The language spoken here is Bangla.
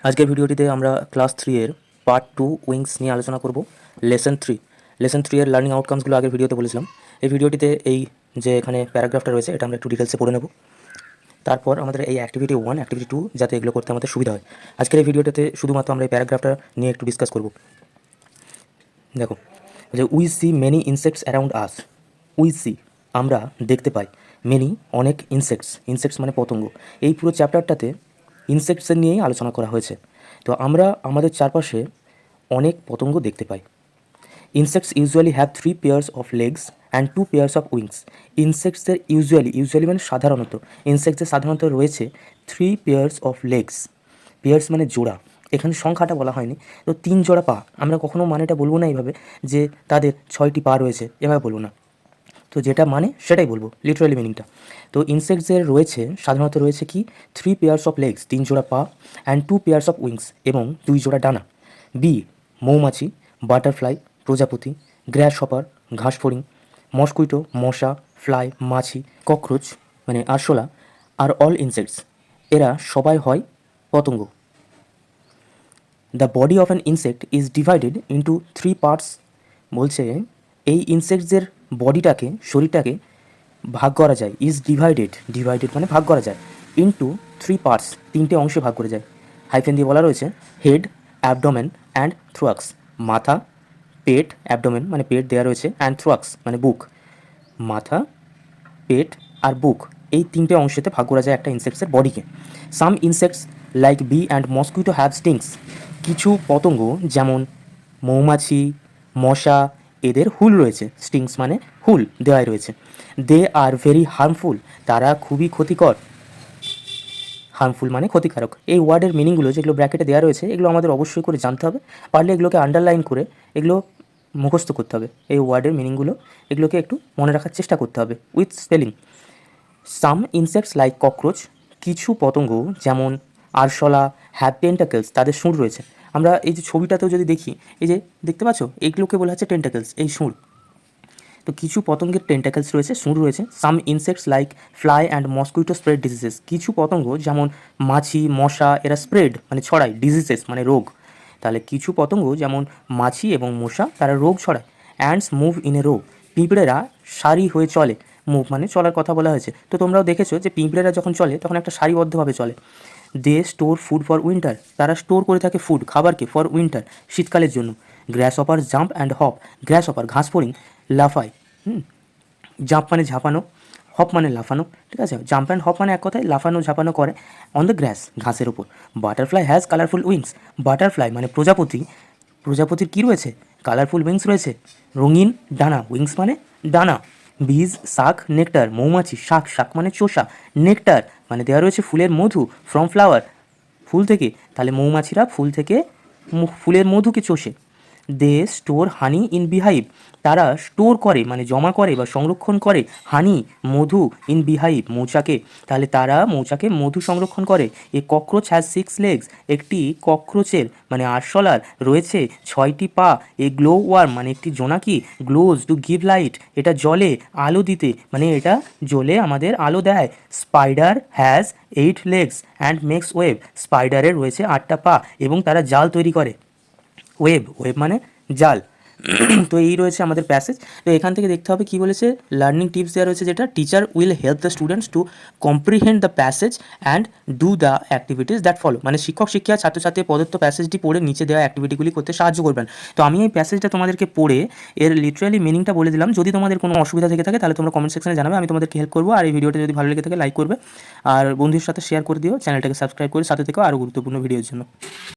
আজকের ভিডিওটিতে আমরা ক্লাস 3 এর পার্ট 2 উইংস নিয়ে আলোচনা করব। লেসন 3 এর লার্নিং আউটকামসগুলো আগের ভিডিওতে বলেছিলাম। এই ভিডিওটিতে এই যে এখানে প্যারাগ্রাফটা রয়েছে এটা আমরা একটু ডিটেলসে পড়ে নেব। তারপর আমাদের এই অ্যাক্টিভিটি 1 অ্যাক্টিভিটি 2 যাতে এগুলো করতে আমাদের সুবিধা হয়। আজকের এই ভিডিওটাতে শুধুমাত্র আমরা এই প্যারাগ্রাফটা নিয়ে একটু ডিসকাস করব। দেখো যে we see many insects around us. We see আমরা দেখতে পাই, মেনি অনেক, ইনসেক্টস মানে পতঙ্গ। এই পুরো চ্যাপ্টারটাতে ইনসেক্টসের নিয়েই আলোচনা করা হয়েছে। তো আমরা আমাদের চারপাশে অনেক পতঙ্গ দেখতে পাই। Insects usually have 3 pairs of legs and 2 pairs of wings. ইনসেক্টসের ইউজুয়ালি মানে সাধারণত, ইনসেক্টসের সাধারণত রয়েছে 3 পেয়ার্স অফ লেগস। পেয়ার্স মানে জোড়া, এখানে সংখ্যাটা বলা হয়নি। তো 3 জোড়া পা, আমরা কখনো মানেটা বলবো না এইভাবে যে তাদের 6টি পা রয়েছে, এভাবে বলবো না। তো যেটা মানে সেটাই বলবো, লিটারালি মিনিংটা। তো ইনসেক্টসের রয়েছে সাধারণত রয়েছে কি 3 পেয়ার্স অফ লেগস, 3 জোড়া পা, অ্যান্ড 2 পেয়ার্স অফ উইংস এবং 2 জোড়া ডানা। বি মৌমাছি, বাটারফ্লাই প্রজাপতি, গ্র্যাস হপার ঘাস ফড়িং, মস্কুইটো মশা, ফ্লাই মাছি, ককরোচ মানে আরশোলা, আর অল ইনসেক্টস এরা সবাই হয় পতঙ্গ। The body of an insect is divided into 3 parts. বলছে এই ইনসেক্টসের বডিটাকে, শরীরটাকে ভাগ করা যায়, ইজ ডিভাইডেড মানে ভাগ করা যায়, ইন্টু 3 পার্টস, 3টে অংশে ভাগ করে যায়। হাইফেন দিয়ে বলা রয়েছে হেড, অ্যাবডোমেন অ্যান্ড থ্রোয়াক্স। মাথা, পেট, অ্যাবডোমেন মানে পেট দেওয়া রয়েছে, অ্যান্ড থ্রোয়াক্স মানে বুক। মাথা, পেট আর বুক, এই 3টে অংশেতে ভাগ করা যায় একটা ইনসেক্টসের বডিকে। Some insects like bee and mosquito have stings. কিছু পতঙ্গ যেমন মৌমাছি, মশা, এদের হুল রয়েছে। স্টিংস মানে হুল দেওয়াই রয়েছে। দে আর ভেরি হার্মফুল, তারা খুবই ক্ষতিকর। হার্মফুল মানে ক্ষতিকারক। এই ওয়ার্ডের মিনিংগুলো যেগুলো ব্র্যাকেটে দেওয়া রয়েছে এগুলো আমাদের অবশ্যই করে জানতে হবে, পারলে এগুলোকে আন্ডারলাইন করে এগুলো মুখস্থ করতে হবে। এই ওয়ার্ডের মিনিংগুলো এগুলোকে একটু মনে রাখার চেষ্টা করতে হবে with spelling. Some insects like cockroach, কিছু পতঙ্গ যেমন আরশোলা হ্যাভ টেন্টাকেলস, তাদের সুর রয়েছে। আমরা এই যে ছবিটাতেও যদি দেখি, এই যে দেখতে পাচ্ছ, এগুলোকে বলা হচ্ছে টেন্টাকেলস, এই সুর। তো কিছু পতঙ্গের টেন্টাকেলস রয়েছে, সুর রয়েছে। Some insects like fly and mosquito spread diseases, কিছু পতঙ্গ যেমন মাছি, মশা, এরা স্প্রেড মানে ছড়ায়, ডিজিজেস মানে রোগ। তাহলে কিছু পতঙ্গ যেমন মাছি এবং মশা তারা রোগ ছড়ায়। Ants move in a row, পিঁপড়েরা সারি হয়ে চলে। মুভ মানে চলার কথা বলা হয়েছে। তো তোমরাও দেখেছো যে পিঁপড়েরা যখন চলে তখন একটা সারিবদ্ধভাবে চলে। দে স্টোর ফুড ফর উইন্টার, তারা স্টোর করে থাকে ফুড, খাবারকে, ফর উইন্টার শীতকালের জন্য। Grass hopper jump and hop, grass hopper ঘাস ফড়িং লাফায়। জাম্প মানে ঝাঁপানো, হপ মানে লাফানো, ঠিক আছে। জাম্প অ্যান্ড হপ মানে এক কথায় লাফানো ঝাঁপানো করে অন দ্য গ্র্যাস, ঘাসের ওপর। Butterfly has colourful wings, butterfly মানে প্রজাপতি, প্রজাপতির কী রয়েছে, কালারফুল উইংস রয়েছে, রঙিন ডানা, উইংস মানে ডানা। বীজ, শাক, নেকটার, মৌমাছি, শাক, শাক মানে চোষা, নেকটার মানে দেওয়া রয়েছে ফুলের মধু, ফ্রম ফ্লাওয়ার ফুল থেকে, তাহলে মৌমাছিরা ফুল থেকে ফুলের মধুকে চষে। দে স্টোর হানি ইন বিহাইভ, তারা স্টোর করে মানে জমা করে বা সংরক্ষণ করে হানি মধু, ইন বিহাইভ মৌচাকে, তাহলে তারা মৌচাকে মধু সংরক্ষণ করে। এ ককরোচ হ্যাজ 6 লেগস, একটি ককরোচের মানে আরশোলার রয়েছে 6টি পা। এ গ্লো ওয়ার্ম মানে একটি জোনাকি, গ্লোজ টু গিভ লাইট, এটা জ্বলে আলো দিতে, মানে এটা জ্বলে আমাদের আলো দেয়। Spider has 8 legs and makes web, স্পাইডারের রয়েছে 8টা পা এবং তারা জাল তৈরি করে। ওয়েব মানে জাল। তো এই রয়েছে আমাদের প্যাসেজ। তো এখান থেকে দেখতে হবে কি বলেছে, লার্নিং টিপস দেওয়া রয়েছে, যেটা teacher will help the students to comprehend the passage and do the activities that follow, মানে শিক্ষক শিক্ষিকা ছাত্রছাত্রী প্রদত্ত প্যাসেজটি পড়ে নিচে দেওয়া অ্যাক্টিভিটিগুলি করতে সাহায্য করবেন। তো আমি এই প্যাসেজটা তোমাদেরকে পড়ে এর লিটারালি মিনিংটা বলে দিলাম। যদি তোমাদের কোনো অসুবিধা থেকে থাকে তাহলে তোমরা কমেন্ট সেকশনে জানাবে, আমি তোমাদেরকে হেল্প করবো। আর এই ভিডিওটা যদি ভালো লেগে থাকে লাইক করবে আর বন্ধুদের সাথে শেয়ার করে দিও, চ্যানেলটাকে সাবস্ক্রাইব করে সাথে থেকেও আরও গুরুত্বপূর্ণ ভিডিওর জন্য।